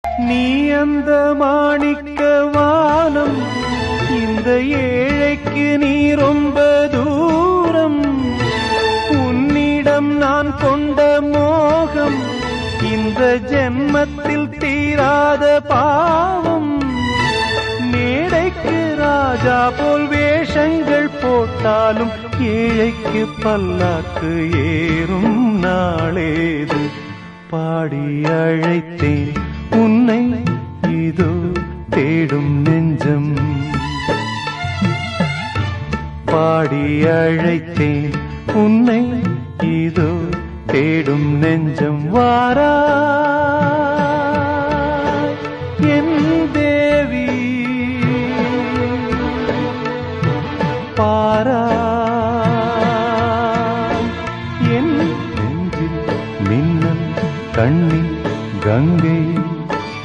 நீ அந்த மாணிக்க வானம், இந்த ஏழைக்கு நீ ரொம்ப தூரம். உன்னிடம் நான் கொண்ட மோகம் இந்த ஜென்மத்தில் தீராத பாவம். மேடைக்கு ராஜா போல் வேஷங்கள் போட்டாலும் ஏழைக்கு பல்லாக்கு ஏறும் நாளேது. பாடி அழைத்தேன் உன்னை இதோ தேடும் நெஞ்சம். பாடி அழைத்தேன் உன்னை இதோ தேடும் நெஞ்சம். வாரா